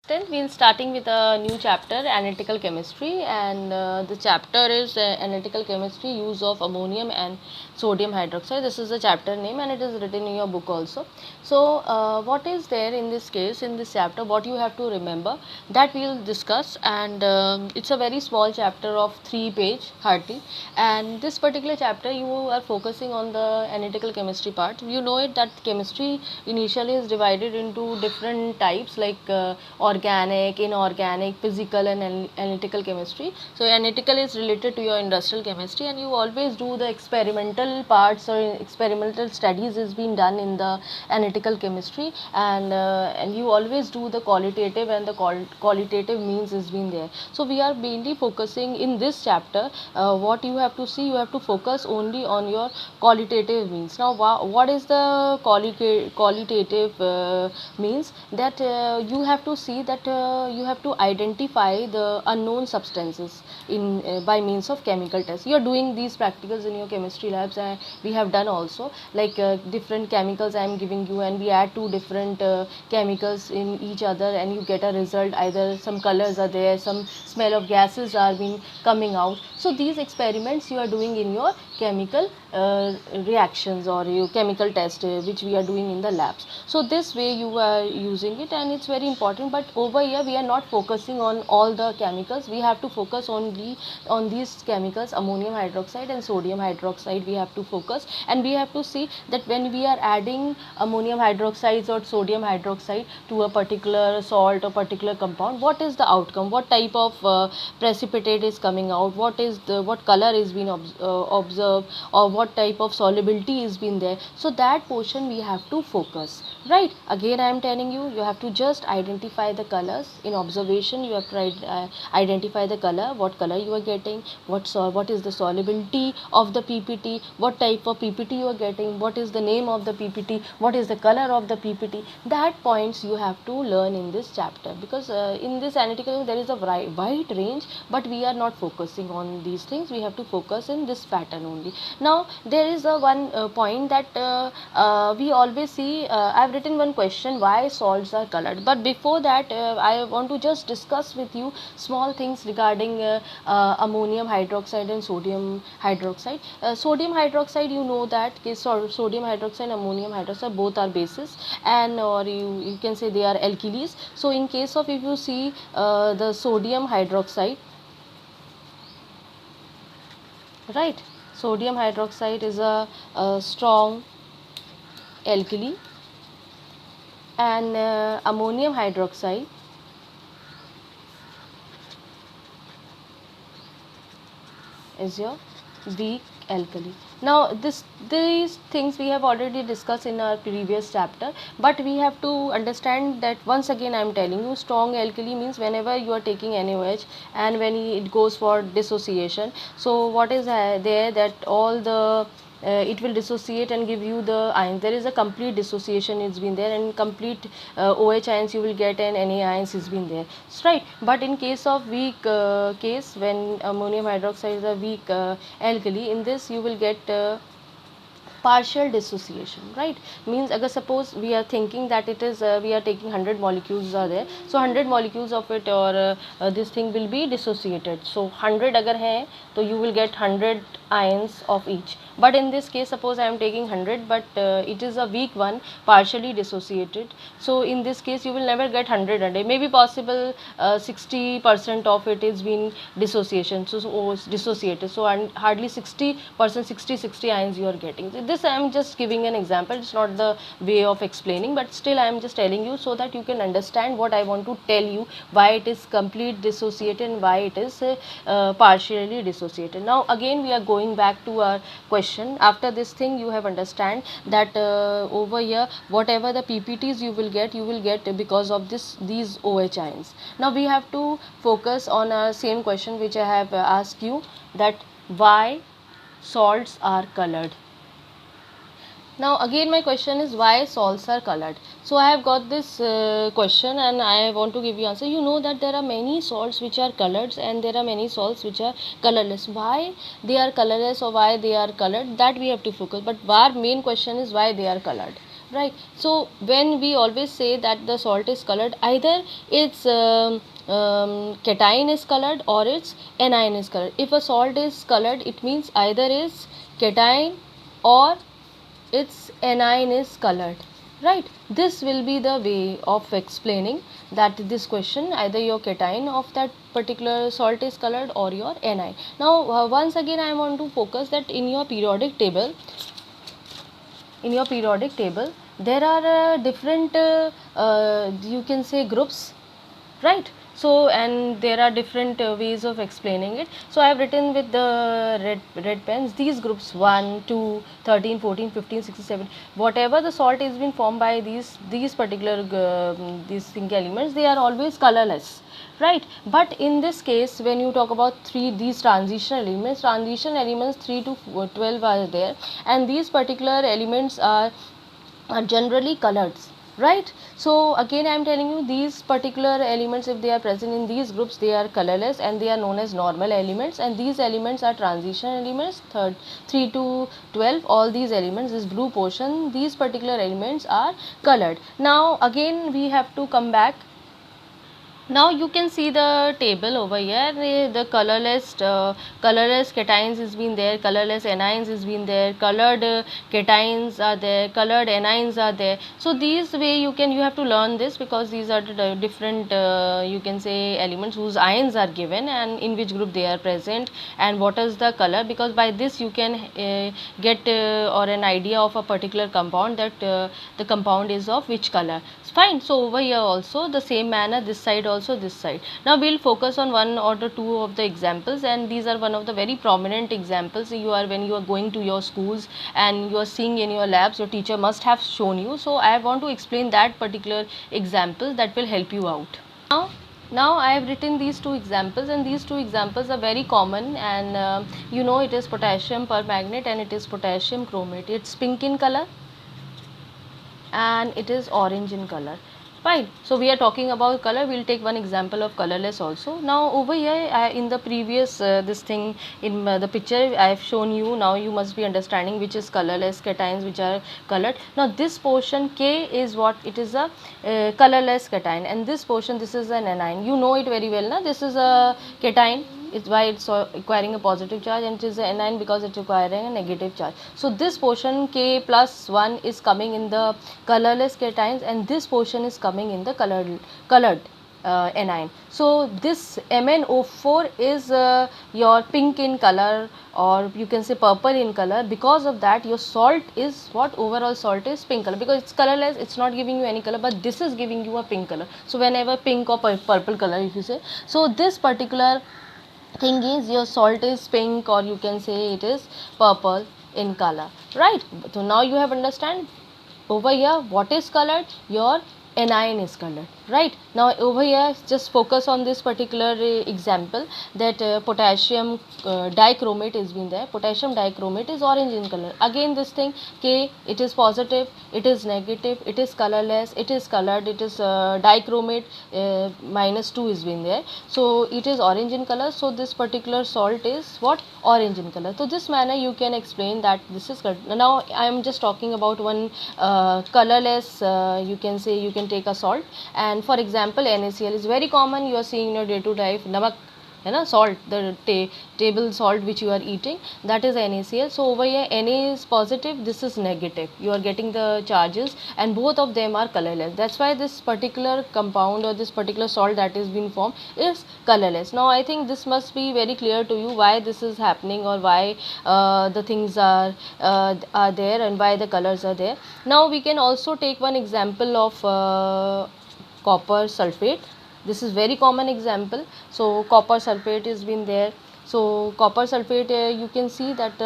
10th, we'll starting with a new chapter, analytical chemistry, and the chapter is analytical chemistry, use of ammonium and sodium hydroxide. This is the chapter name, and it is written in your book also. So, what is there in this case in this chapter? What you have to remember that we'll discuss, and it's a very small chapter of 3 page hardly. And this particular chapter, you are focusing on the analytical chemistry part. You know it that chemistry initially is divided into different types like organic, inorganic, physical, and analytical chemistry. So analytical is related to your industrial chemistry, and you always do the experimental parts or experimental studies is being done in the analytical chemistry, and you always do the qualitative, and the qualitative means is being there. So we are mainly focusing in this chapter. What you have to see, you have to focus only on your qualitative means. Now what is the qualitative means? That you have to see that you have to identify the unknown substances in by means of chemical tests. You are doing these practicals in your chemistry labs, and we have done also, like different chemicals I am giving you, and we add two different chemicals in each other, and you get a result. Either some colors are there, some smell of gases are being coming out. So these experiments you are doing in your chemical reactions or your chemical test which we are doing in the labs. So this way you are using it, and it's very important. But over here we are not focusing on all the chemicals. We have to focus only on these chemicals, ammonium hydroxide and sodium hydroxide. We have to focus, and we have to see that when we are adding ammonium hydroxides or sodium hydroxide to a particular salt or particular compound, what is the outcome, what type of precipitate is coming out, what color is being observed, or what type of solubility is being there. So that portion we have to focus, right? Again I am telling you, you have to just identify the colors in observation. You have to identify the color, what color you are getting, what is the solubility of the ppt, what type of ppt you are getting, what is the name of the ppt, what is the color of the ppt. That points you have to learn in this chapter, because in this analytical there is a wide range, but we are not focusing on these things. We have to focus in this pattern only. Now there is a one point that we always see. I've written one question, why salts are colored, but before that I want to just discuss with you small things regarding ammonium hydroxide and sodium hydroxide. Sodium hydroxide, you know that sodium hydroxide and ammonium hydroxide both are bases, and or you can say they are alkalis. So in case of, if you see the sodium hydroxide, right, sodium hydroxide is a strong alkali, and ammonium hydroxide is your weak alkali. Now these things we have already discussed in our previous chapter, but we have to understand that once again I am telling you, strong alkali means whenever you are taking NaOH and when it goes for dissociation. So what is there, that all the it will dissociate and give you the ions. There is a complete dissociation, it's been there, and complete OH ions you will get, and Na ions has been there, right? But in case of weak case, when ammonium hydroxide is a weak alkali, in this you will get partial dissociation, right? Means agar suppose we are thinking that it is we are taking 100 molecules are there, so 100 molecules of it, or this thing will be dissociated. So 100 agar hai, so you will get 100 ions of each. But in this case, suppose I am taking 100, but it is a weak one, partially dissociated. So in this case you will never get 100 a day. Maybe possible 60% of it is being dissociation, so dissociated. So and hardly 60%, 60 ions you are getting. This I am just giving an example, it's not the way of explaining, but still I am just telling you so that you can understand what I want to tell you, why it is complete dissociated and why it is partially dissociated. Now again we are going back to our question. After this thing you have understand that over here whatever the ppts you will get because of these OH ions. Now we have to focus on our same question which I have asked you, that why salts are colored. Now again my question is, why salts are colored. So I have got this question and I want to give you answer. You know that there are many salts which are colored and there are many salts which are colorless. Why they are colorless or why they are colored, that we have to focus. But our main question is why they are colored, right? So when we always say that the salt is colored, either its cation is colored or its anion is colored. If a salt is colored, it means either its cation or its anion is colored, right? This will be the way of explaining that this question, either your cation of that particular salt is colored or your anion. Now once again I want to focus that in your periodic table, there are different you can say groups, right? So and there are different ways of explaining it. So I have written with the red pens these groups 1, 2, 13, 14, 15, 16, 17, whatever the salt is been formed by these particular these zinc elements, they are always colorless, right? But in this case, when you talk about these transition elements 3 to 12 are there, and these particular elements are generally colored, right? So again I am telling you, these particular elements, if they are present in these groups, they are colorless and they are known as normal elements, and these elements are transition elements. 3 to 12, all these elements, this blue portion, these particular elements are colored. Now again we have to come back. Now you can see the table over here. The colorless cations has been there, colorless anions has been there, colored cations are there, colored anions are there. So these way you have to learn this, because these are the different you can say elements whose ions are given and in which group they are present and what is the color, because by this you can get or an idea of a particular compound, that the compound is of which color. Fine. So over here also the same manner, this side also, this side. Now we will focus on one or the two of the examples, and these are one of the very prominent examples. When you are going to your schools and you are seeing in your labs, your teacher must have shown you. So I want to explain that particular example that will help you out. Now I have written these two examples, and these two examples are very common, and you know, it is potassium permanganate and it is potassium chromate. It's pink in color and it is orange in color. Fine. So we are talking about color. We will take one example of colorless also. Now over here in the previous this thing in the picture I have shown you. Now you must be understanding which is colorless cations, which are colored. Now this portion K is what? It is a colorless cation, and this portion, this is an anion. You know it very well now. This is a cation. It's why it's acquiring a positive charge, and it is an anion because it's acquiring a negative charge. So this portion K plus 1 is coming in the colorless cations, and this portion is coming in the colored anion. So this MnO4 is your pink in color, or you can say purple in color. Because of that, your salt is what? Overall salt is pink color, because it's colorless, it's not giving you any color, but this is giving you a pink color. So whenever pink or purple color, if you say, so this particular thing is your salt is pink, or you can say it is purple in color, right? So now you have understand over here what is colored, your anion is colored, right? Now over here just focus on this particular example, that potassium dichromate is been there. Potassium dichromate is orange in color. Again this thing K, it is positive, it is negative, it is colorless, it is colored, it is dichromate -2 is been there, so it is orange in color. So this particular salt is what? Orange in color. So this manner you can explain that this is colored. Now I am just talking about one colorless you can say, you can take a salt, and for example NaCl is very common, you are seeing in your day to day life. Namak, salt, the table salt which you are eating, that is NaCl. So over here Na is positive, this is negative, you are getting the charges, and both of them are colorless. That's why this particular compound or this particular salt that is being formed is colorless. Now I think this must be very clear to you why this is happening, or why the things are there, and why the colors are there. Now we can also take one example of copper sulfate. This is very common example. So copper sulfate has been there. So copper sulfate you can see that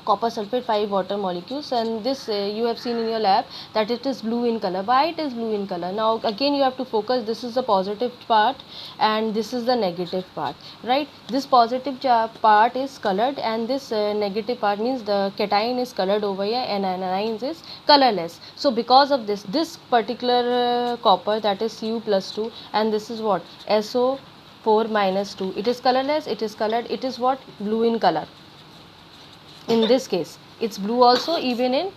copper sulfate 5 water molecules, and this you have seen in your lab that it is blue in color. Why it is blue in color? Now again you have to focus, this is the positive part and this is the negative part, right? This positive part is colored, and this negative part means the cation is colored over here, and anion is colorless. So because of this particular copper, that is Cu+2, and this is what? SO4 -2, it is colorless, it is colored, it is what? Blue in color. In this case it's blue also, even in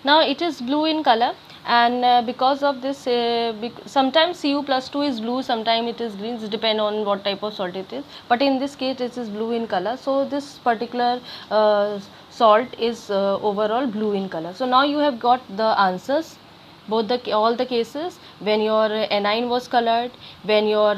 Now it is blue in color, and because of this, sometimes Cu+2 is blue, sometimes it is green, it depend on what type of salt it is, but in this case it is blue in color. So this particular salt is overall blue in color. So now you have got the answers, both the all the cases when your anion was colored, when your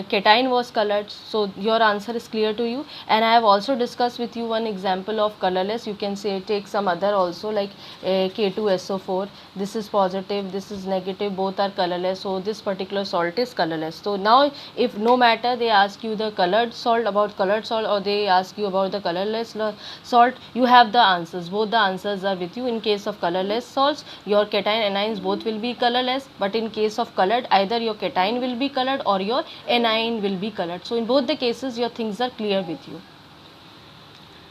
cation was colored. So your answer is clear to you. And I have also discussed with you one example of colorless. You can say take some other also, like K2SO4. This is positive, this is negative, both are colorless. So this particular salt is colorless. So now if no matter they ask you the colored salt, about colored salt, or they ask you about the colorless salt, you have the answers. Both the answers are with you. In case of colorless salts, your cation anions both will be colorless, but in case of colored, either your cation will be colored or your anion will be colored. So in both the cases your things are clear with you.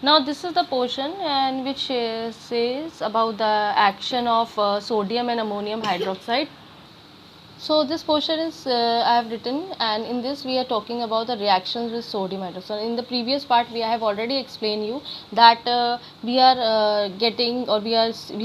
Now this is the portion and which says about the action of sodium and ammonium hydroxide. So this portion is I have written, and in this we are talking about the reactions with sodium hydroxide. In the previous part we have already explained you that we are getting, or we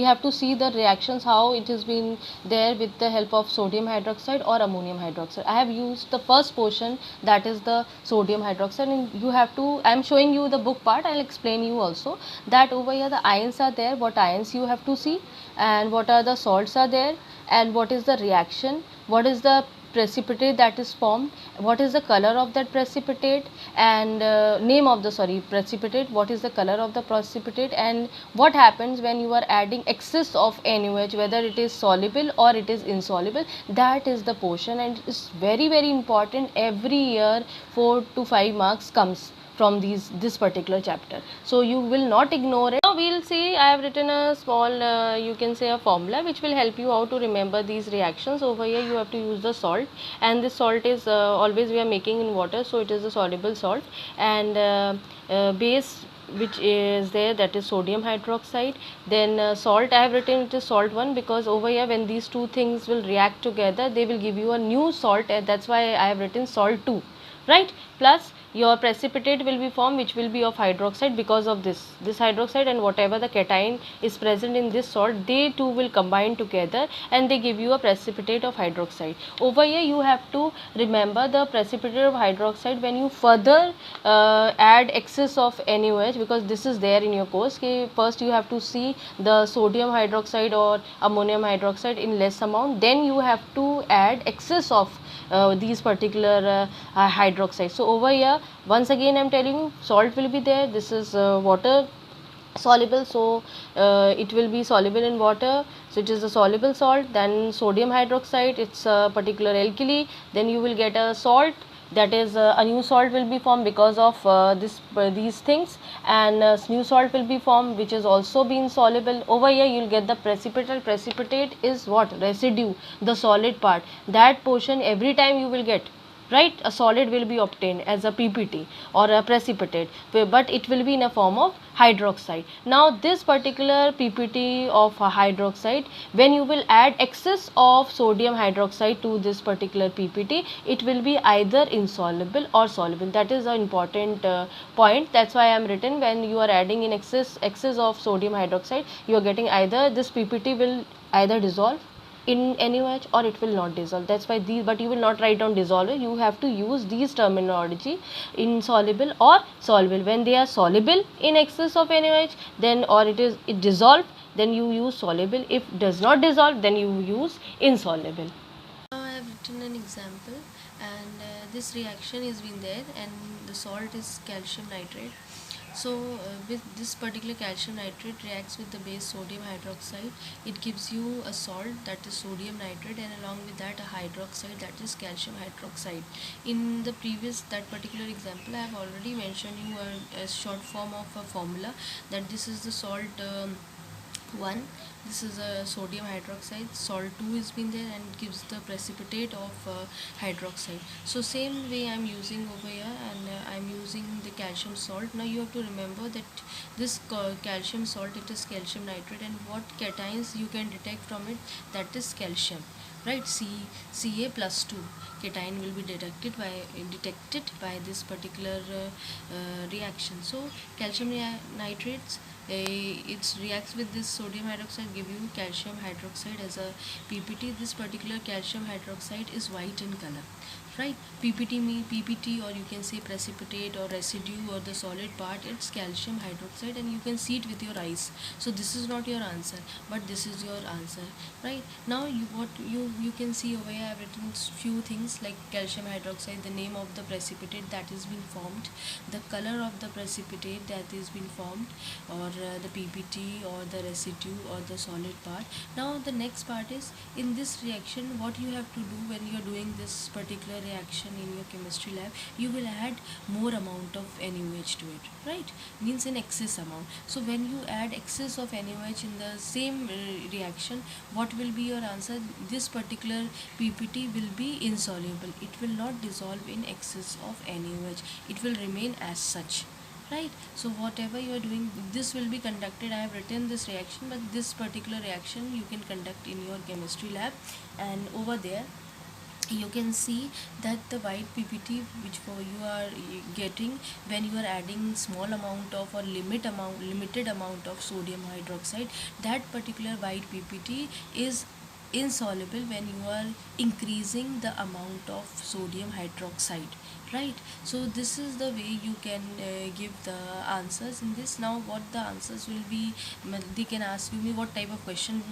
have to see the reactions how it has been there with the help of sodium hydroxide or ammonium hydroxide. I have used the first portion, that is the sodium hydroxide, and you have to, I am showing you the book part, I will explain you also that over here the ions are there, what ions you have to see, and what are the salts are there, and what is the reaction, what is the precipitate that is formed, what is the color of that precipitate, and name of the precipitate, what is the color of the precipitate, and what happens when you are adding excess of NaOH, whether it is soluble or it is insoluble. That is the portion, and it is very very important. Every year 4 to 5 marks comes from this particular chapter, so you will not ignore it. Now we will see, I have written a small you can say a formula which will help you how to remember these reactions. Over here you have to use the salt, and this salt is always we are making in water, so it is a soluble salt, and base which is there, that is sodium hydroxide. Then salt, I have written it is salt 1 because over here when these two things will react together they will give you a new salt, and that's why I have written salt 2, right? Plus your precipitate will be formed, which will be of hydroxide because of this hydroxide, and whatever the cation is present in this salt, they two will combine together and they give you a precipitate of hydroxide. Over here you have to remember the precipitate of hydroxide when you further add excess of NaOH, because this is there in your course. Okay, first you have to see the sodium hydroxide or ammonium hydroxide in less amount, then you have to add excess of these particular hydroxide. So over here once again I am telling you, salt will be there, this is water soluble, so it will be soluble in water, so it is a soluble salt. Then sodium hydroxide, it's a particular alkali, then you will get a salt, that is a new salt will be formed because of these things, and new salt will be formed which is also been soluble. Over here you will get the precipitate. Precipitate is what? Residue, the solid part, that portion every time you will get, right? A solid will be obtained as a PPT or a precipitate, but it will be in a form of hydroxide. Now this particular PPT of hydroxide, when you will add excess of sodium hydroxide to this particular PPT, it will be either insoluble or soluble. That is an important point. That's why I am written, when you are adding in excess of sodium hydroxide, you are getting either this PPT will either dissolve in NaOH or it will not dissolve. That's why these, but you will not write down dissolve, you have to use these terminology, insoluble or soluble. When they are soluble in excess of NaOH, then or it dissolve, then you use soluble. If does not dissolve, then you use insoluble. Now I have written an example, and this reaction is been there, and the salt is calcium nitrate. So with this particular calcium nitrate reacts with the base sodium hydroxide, it gives you a salt, that is sodium nitrate, and along with that a hydroxide, that is calcium hydroxide. In the previous, that particular example, I have already mentioned you a short form of a formula, that this is the salt 1, this is a sodium hydroxide, salt 2 has been there, and it gives the precipitate of hydroxide. So same way I am using over here, and I am using the calcium salt. Now you have to remember that this calcium salt, it is calcium nitrate, and what cations you can detect from it, that is calcium, right? Ca plus 2 cation will be detected by this particular reaction. So calcium nitrates, it reacts with this sodium hydroxide, give you calcium hydroxide as a PPT. This particular calcium hydroxide is white in color, right? PPT, or you can say precipitate or residue or the solid part, it's calcium hydroxide, and you can see it with your eyes. So this is not your answer, but this is your answer, right? Now you can see over here I've written few things like calcium hydroxide, the name of the precipitate that is being formed, the color of the precipitate that is being formed, or the PPT or the residue or the solid part. Now the next part is, in this reaction what you have to do when you are doing this particular reaction in your chemistry lab, you will add more amount of NaOH to it, right? Means in excess amount. So when you add excess of NaOH in the same reaction, what will be your answer? This particular PPT will be insoluble, it will not dissolve in excess of NaOH, it will remain as such, right? So whatever you are doing, this will be conducted, I have written this reaction, but this particular reaction you can conduct in your chemistry lab. And over there you can see that the white PPT which you are getting when you are adding small amount of or limited amount of sodium hydroxide, that particular white PPT is insoluble when you are increasing the amount of sodium hydroxide, right? So this is the way you can give the answers in this. Now what the answers will be, they can ask you me what type of question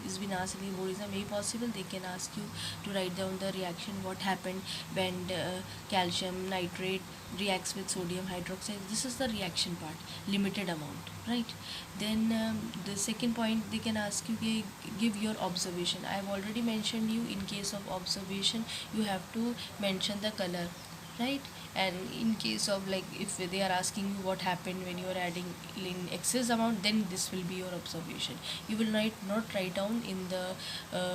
is been asked in the board exam, may possible they can ask you to write down the reaction, what happened when calcium nitrate reacts with sodium hydroxide. This is the reaction part, limited amount, right? Then the second point they can ask you, give your observation. I have already mentioned you, in case of observation you have to mention the color, right? And in case of like if they are asking you what happened when you are adding in excess amount, then this will be your observation. You will not write down in the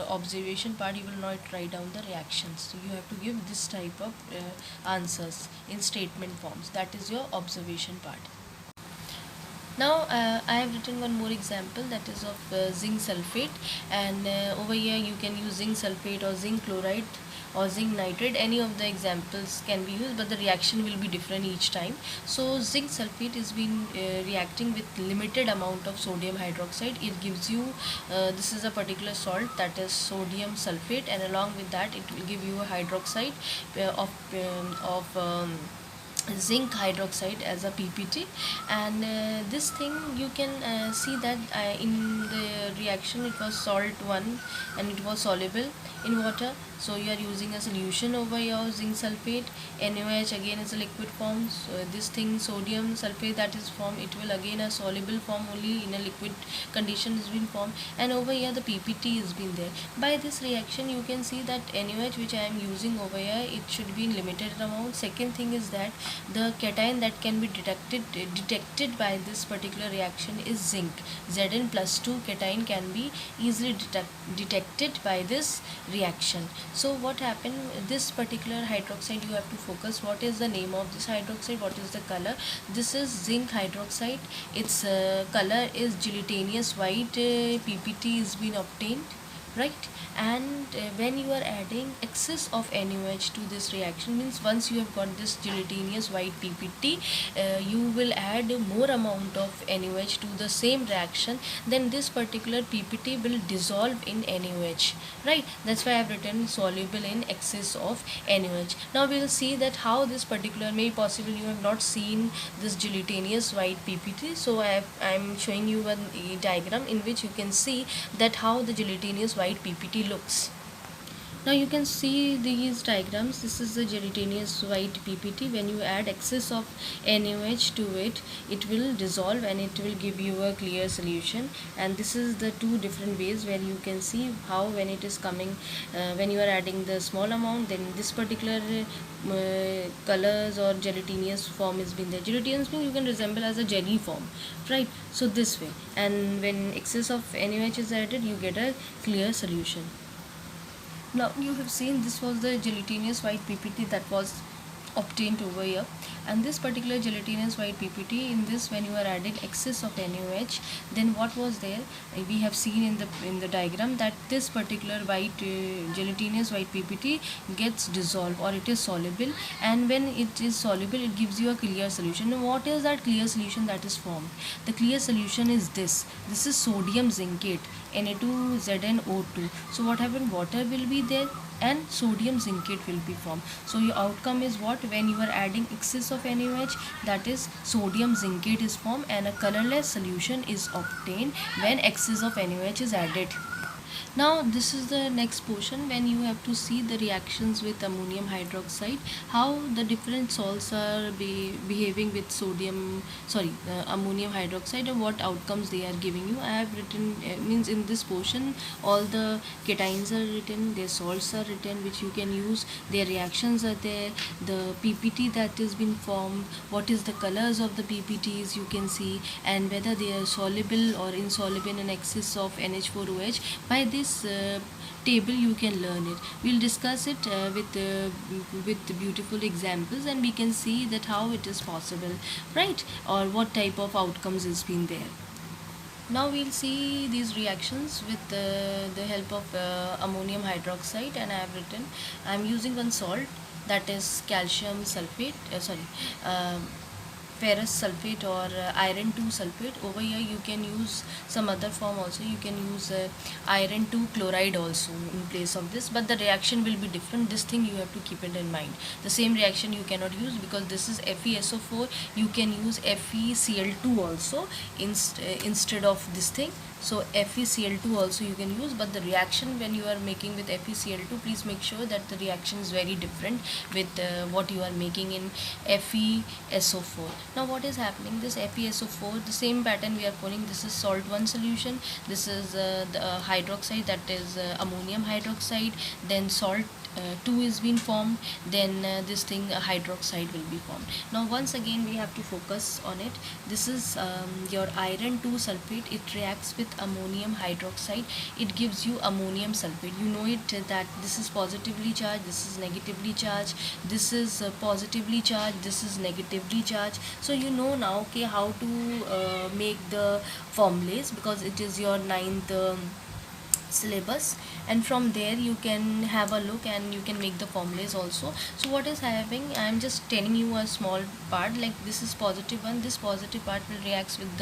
observation part, you will not write down the reactions. So you have to give this type of answers in statement forms. That is your observation part. Now I have written one more example, that is of zinc sulfate, and over here you can use zinc sulfate or zinc chloride or zinc nitrate. Any of the examples can be used, but the reaction will be different each time. So zinc sulfate is been reacting with limited amount of sodium hydroxide. It gives you this is a particular salt, that is sodium sulfate, and along with that it will give you a hydroxide of zinc hydroxide as a PPT. And this thing you can see that in the reaction it was salt 1 and it was soluble in water. So you are using a solution over your zinc sulfate. NaOH again is a liquid form. So this thing sodium sulfate that is formed, it will again a soluble form, only in a liquid condition is been formed. And over here the PPT is been there. By this reaction you can see that NaOH which I am using over here, it should be in limited amount. Second thing is that the cation that can be detected by this particular reaction is zinc. Zn plus 2 cation can be easily detected by this reaction. So what happened, this particular hydroxide you have to focus, what is the name of this hydroxide, what is the color. This is zinc hydroxide, its color is gelatinous white. PPT is been obtained, right? And when you are adding excess of NaOH to this reaction, means once you have got this gelatinous white PPT, you will add more amount of NaOH to the same reaction, then this particular PPT will dissolve in NaOH, right? That's why I have written soluble in excess of NaOH. Now we will see that how this particular, may possible you have not seen this gelatinous white PPT, so I am showing you a diagram in which you can see that how the gelatinous white PPT looks. Now you can see these diagrams. This is the gelatinous white PPT. When you add excess of NaOH to it, it will dissolve and it will give you a clear solution. And this is the two different ways where you can see how when it is coming, when you are adding the small amount, then this particular colors or gelatinous form is been there. Gelatinous means you can resemble as a jelly form, right? So this way, and when excess of NaOH is added, you get a clear solution. Now you have seen this was the gelatinous white PPT that was obtained over here. And this particular gelatinous white PPT, in this when you are adding excess of NaOH, then what was there, we have seen in the diagram that this particular white gelatinous white PPT gets dissolved, or it is soluble, and when it is soluble it gives you a clear solution. Now what is that clear solution that is formed? The clear solution is this is sodium zincate, Na2ZnO2. So what happened, water will be there and sodium zincate will be formed. So your outcome is what, when you are adding excess of NaOH, that is sodium zincate is formed, and a colorless solution is obtained when excess of NaOH is added. Now this is the next portion, when you have to see the reactions with ammonium hydroxide, how the different salts are behaving with ammonium hydroxide, and what outcomes they are giving you. I have written, means in this portion all the cations are written, their salts are written which you can use, their reactions are there, the PPT that has been formed, what is the colors of the PPTs you can see, and whether they are soluble or insoluble in excess of NH4OH. By this table you can learn it. We'll discuss it with beautiful examples, and we can see that how it is possible, right, or what type of outcomes has been there. Now we'll see these reactions with the help of ammonium hydroxide, and I have written, I'm using one salt, that is calcium sulfate, ferrous sulfate, or iron 2 sulfate. Over here you can use some other form also, you can use iron 2 chloride also in place of this, but the reaction will be different. This thing you have to keep it in mind. The same reaction you cannot use, because this is FeSO4, you can use FeCl2 also instead of this thing. So FeCl2 also you can use, but the reaction when you are making with FeCl2, please make sure that the reaction is very different with what you are making in FeSO4. Now what is happening, this FeSO4, the same pattern we are following. This is salt 1 solution, this is the hydroxide, that is ammonium hydroxide, then salt 2 is being formed, then this thing hydroxide will be formed. Now once again we have to focus on it. This is your iron 2 sulfate, it reacts with ammonium hydroxide, it gives you ammonium sulfate. You know it that this is positively charged, this is negatively charged, this is positively charged, this is negatively charged. So you know now, okay, how to make the formulas, because it is your 9th syllabus, and from there you can have a look and you can make the formulas also. So what is happening, I am just telling you a small part, like this is positive one, this positive part will reacts with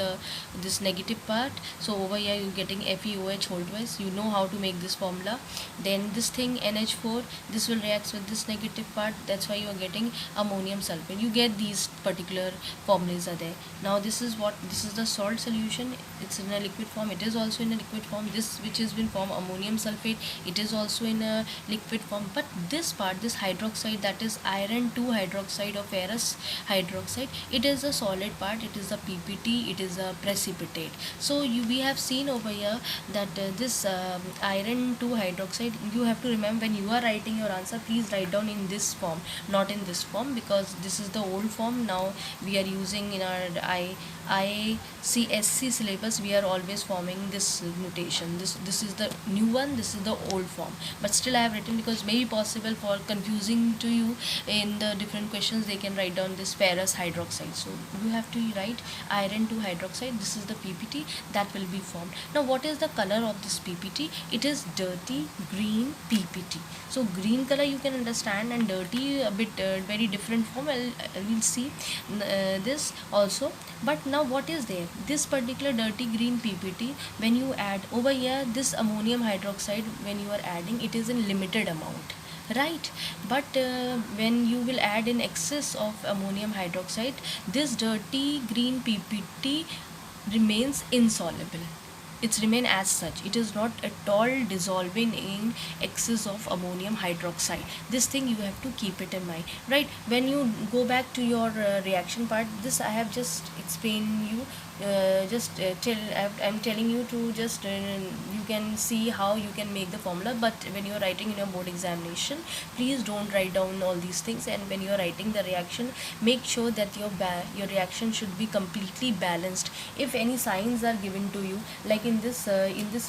this negative part. So over here you getting FeOH whole twice, you know how to make this formula. Then this thing NH4, this will reacts with this negative part, that's why you are getting ammonium sulfate. You get these particular formulas are there. Now this is the salt solution, it's in a liquid form, it is also in a liquid form. This which has been formed ammonium sulfate, it is also in a liquid form. But this part, this hydroxide, that is iron 2 hydroxide or ferrous hydroxide, it is a solid part, it is a PPT, it is a precipitate. So we have seen over here that this iron 2 hydroxide, you have to remember when you are writing your answer, please write down in this form, not in this form, because this is the old form. Now we are using in our ICSC syllabus, we are always forming this notation. This is the new one, this is the old form, but still I have written because may be possible for confusing to you in the different questions, they can write down this ferrous hydroxide. So you have to write iron 2 hydroxide, this is the PPT that will be formed. Now what is the color of this PPT? It is dirty green PPT. So green color you can understand, and dirty a bit very different form. We'll see this also. But now what is there, this particular dirty green PPT, when you add over here this ammonium hydroxide, when you are adding, it is in limited amount, right? But when you will add in excess of ammonium hydroxide, this dirty green PPT remains insoluble. It's remain as such, it is not at all dissolving in excess of ammonium hydroxide. This thing you have to keep it in mind, right? When you go back to your reaction part, this I have just explained you I'm telling you to just you can see how you can make the formula. But when you're writing in your board examination, please don't write down all these things. And when you're writing the reaction, make sure that your reaction should be completely balanced. If any signs are given to you, like in this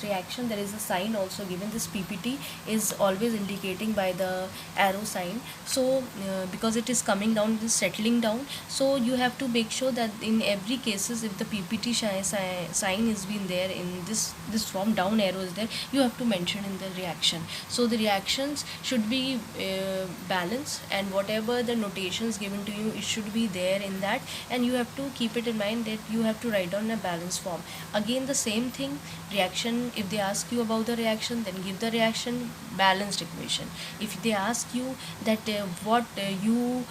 reaction there is a sign also given. This PPT is always indicating by the arrow sign. So because it is coming down, it is settling down, so you have to make sure that in every cases, if the PPT sign is been there in this form, down arrow is there, you have to mention in the reaction. So the reactions should be balanced, and whatever the notations given to you, it should be there in that. And you have to keep it in mind that you have to write down a balanced form. Again the same thing, reaction, if they ask you about the reaction, then give the reaction balanced equation. If they ask you that what you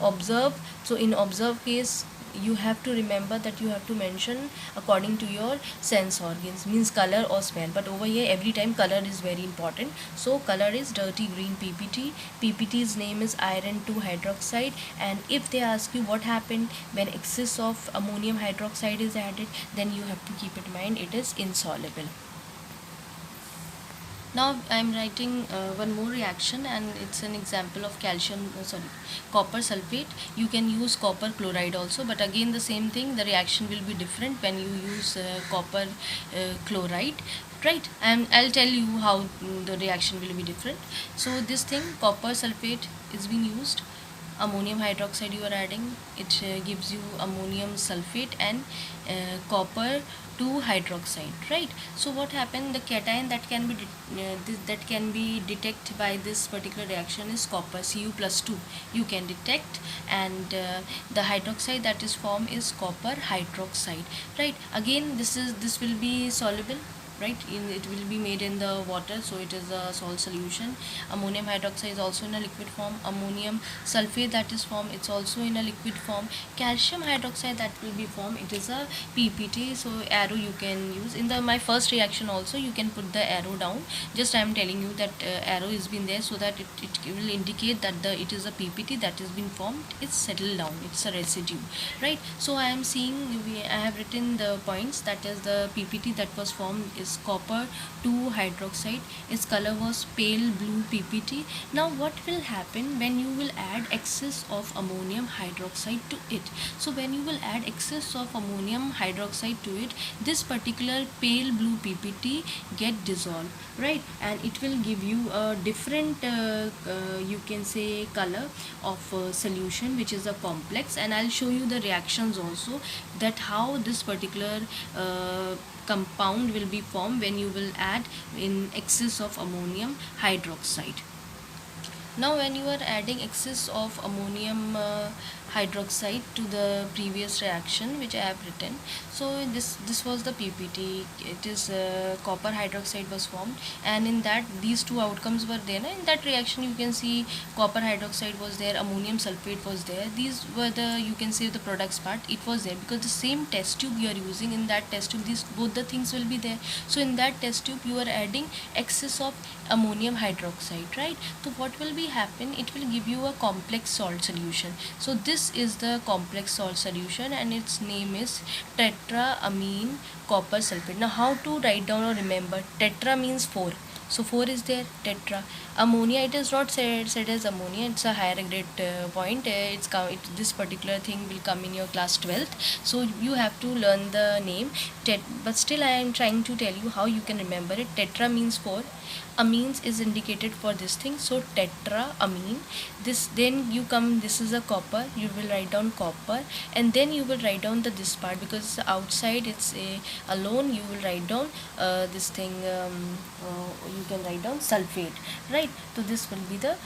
observe, so in observe case you have to remember that you have to mention according to your sense organs, means color or smell. But over here every time color is very important. So color is dirty green PPT. PPT's name is iron 2 hydroxide. And if they ask you what happened when excess of ammonium hydroxide is added, then you have to keep it in mind it is insoluble. Now I am writing one more reaction, and it's an example of copper sulfate. You can use copper chloride also, but again the same thing, the reaction will be different when you use copper chloride, right? And I'll tell you how the reaction will be different. So this thing, copper sulfate is being used, ammonium hydroxide you are adding, it gives you ammonium sulfate and copper 2 hydroxide, right? So what happened, the cation that can be detected by this particular reaction is copper Cu+2 you can detect. And the hydroxide that is formed is copper hydroxide, right? Again this will be soluble, right? It will be made in the water, so it is a salt solution. Ammonium hydroxide is also in a liquid form. Ammonium sulfate that is formed, it's also in a liquid form. Calcium hydroxide that will be formed, it is a PPT. So arrow you can use in the my first reaction also, you can put the arrow down. Just I am telling you that arrow is been there so that it will indicate that it is a PPT that has been formed. It's settled down, it's a residue, right? So I am seeing I have written the points, that is the PPT that was formed is copper 2 hydroxide. Its color was pale blue PPT. Now what will happen when you will add excess of ammonium hydroxide to it? So when you will add excess of ammonium hydroxide to it, this particular pale blue PPT get dissolved, right? And it will give you a different you can say color of solution, which is a complex. And I'll show you the reactions also, that how this particular compound will be formed when you will add in excess of ammonium hydroxide. Now when you are adding excess of ammonium hydroxide to the previous reaction which I have written, so this was the PPT. It is copper hydroxide was formed, and in that these two outcomes were there. In that reaction you can see copper hydroxide was there, ammonium sulfate was there. These were the, you can say, the products part. It was there because the same test tube you are using. In that test tube these both the things will be there. So in that test tube you are adding excess of ammonium hydroxide, right? So what will be happen, it will give you a complex salt solution. So this is the complex salt solution, and its name is tetraamine copper sulfate. Now how to write down or remember? Tetra means 4, so 4 is there. Tetra ammonia, it is not said as ammonia, it's a higher grade point. This particular thing will come in your class 12th, so you have to learn the name. But still I am trying to tell you how you can remember it. Tetra means 4, amines is indicated for this thing, so tetraamine. This, then you come, this is a copper, you will write down copper, and then you will write down this part, because outside it's alone, you will write down this thing, you can write down sulfate, right? So this will be the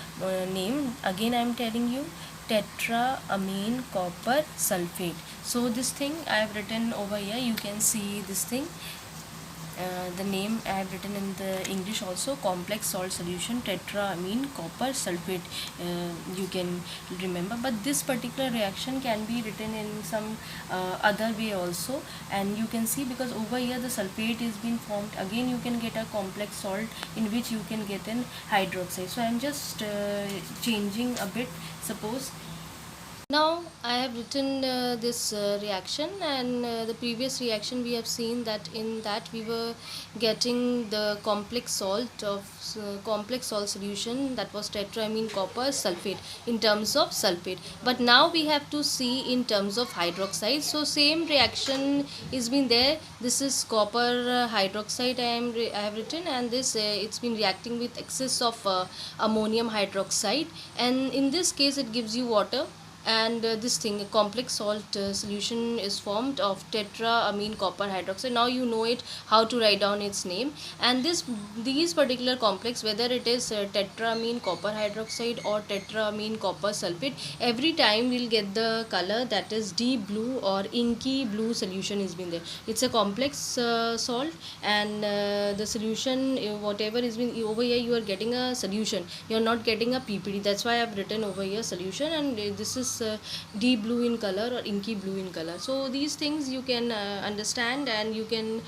name. Again I am telling you, tetraamine copper sulfate. So this thing I have written over here, you can see this thing. The name I have written in the English also, complex salt solution tetraamine copper sulfate, you can remember. But this particular reaction can be written in some other way also, and you can see, because over here the sulfate is being formed, again you can get a complex salt in which you can get an hydroxide. So I am just changing a bit. Suppose Now I have written this reaction, and the previous reaction we have seen that in that we were getting the complex salt solution, that was tetraamine copper sulfate in terms of sulfate. But now we have to see in terms of hydroxide. So same reaction is been there. This is copper hydroxide I have written, and this it's been reacting with excess of ammonium hydroxide, and in this case it gives you water, and this thing, a complex salt solution is formed of tetraamine copper hydroxide. Now you know it how to write down its name. And these particular complex, whether it is tetraamine copper hydroxide or tetraamine copper sulfate, every time we'll get the color that is deep blue or inky blue solution is been there. It's a complex salt, and the solution, whatever is been over here, you are getting a solution, you're not getting a ppt. That's why I've written over here solution, and this is deep blue in color or inky blue in color. So these things you can understand, and you can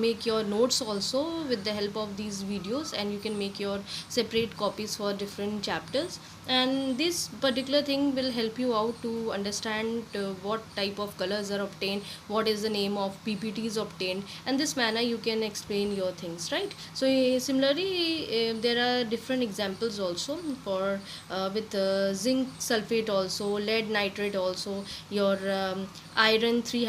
make your notes also with the help of these videos, and you can make your separate copies for different chapters. And this particular thing will help you out to understand what type of colors are obtained, what is the name of ppts obtained, and this manner you can explain your things, right? So similarly, there are different examples also for with zinc sulfate also, lead nitrate also, your iron 3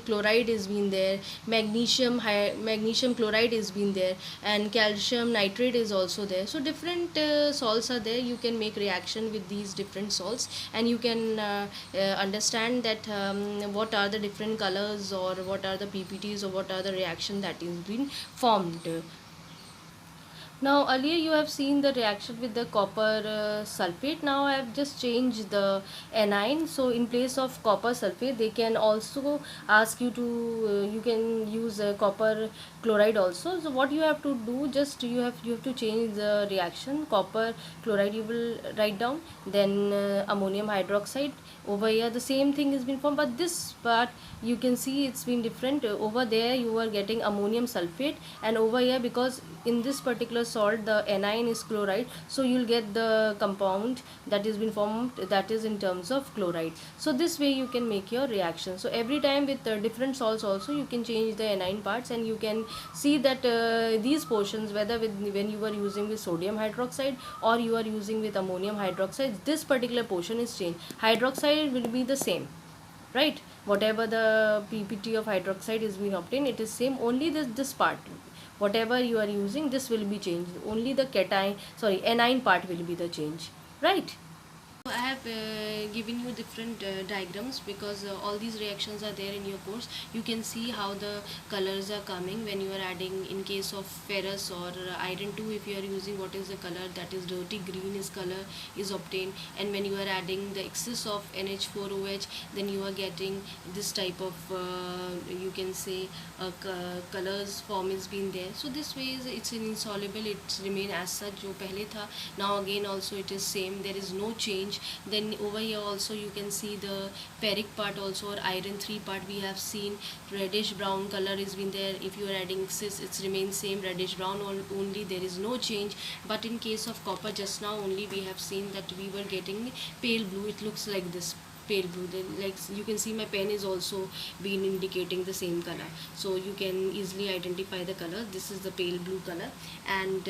chloride is been there, magnesium chloride is been there, and calcium nitrate is also there. So different salts are there. You can make reaction with these different salts, and you can understand that what are the different colors, or what are the ppts, or what are the reaction that is being formed. Now earlier you have seen the reaction with the copper sulfate. Now I have just changed the anion. So in place of copper sulfate, they can also ask you to you can use copper chloride also. So what you have to do, just you have to change the reaction. Copper chloride you will write down, then ammonium hydroxide. Over here the same thing has been formed, but this part you can see it's been different. Over there you are getting ammonium sulfate, and over here, because in this particular salt the anion is chloride, so you'll get the compound that is been formed, that is in terms of chloride. So this way you can make your reaction. So every time with different salts also you can change the anion parts, and you can see that these portions, whether when you are using with sodium hydroxide or you are using with ammonium hydroxide, this particular portion is changed. Hydroxide will be the same, right? Whatever the ppt of hydroxide is being obtained, it is same, only this part, whatever you are using, this will be changed, only the anion part will be the change, right? I have given you different diagrams, because all these reactions are there in your course. You can see how the colors are coming when you are adding, in case of ferrous or iron 2, if you are using, what is the color, that is dirty green is color is obtained. And when you are adding the excess of NH4OH, then you are getting this type of you can say colors form is been there. So this way it's insoluble, it remain as such जो पहले था. Now again also it is same, there is no change. Then over here also you can see the ferric part also, or iron 3 part we have seen reddish brown color is been there. If you are adding cis, it's remains same, reddish brown only, there is no change. But in case of copper, just now only we have seen that we were getting pale blue, it looks like this pale blue. Then like you can see my pen is also been indicating the same color, so you can easily identify the color. This is the pale blue color, and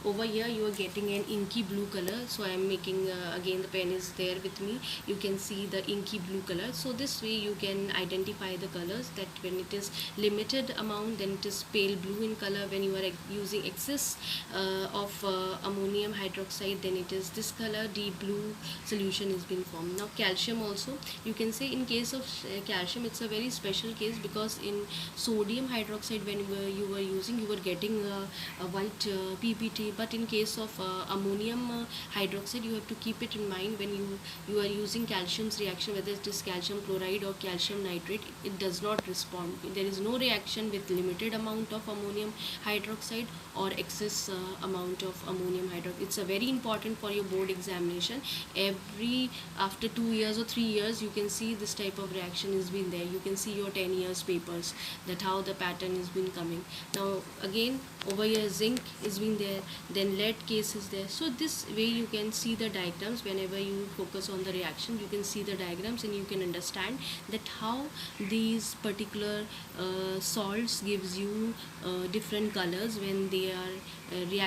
over here you are getting an inky blue color. So I am making again, the pen is there with me, you can see the inky blue color. So this way you can identify the colors, that when it is limited amount, then it is pale blue in color. When you are using excess of ammonium hydroxide, then it is this color, deep blue solution is being formed. Now calcium also, you can say in case of calcium, it's a very special case, because in sodium hydroxide, when you were using, you were getting a white ppt. But in case of ammonium hydroxide, you have to keep it in mind, when you are using calcium's reaction, whether it is calcium chloride or calcium nitrate, it does not respond. There is no reaction with limited amount of ammonium hydroxide or excess amount of ammonium hydroxide. It's a very important for your board examination. Every after 2 years or 3 years you can see this type of reaction has been there. You can see your 10 years papers, that how the pattern has been coming. Now again over here zinc is been there, then lead case is there. So this way you can see the diagrams. Whenever you focus on the reaction, you can see the diagrams and you can understand that how these particular salts gives you different colors when they are reacting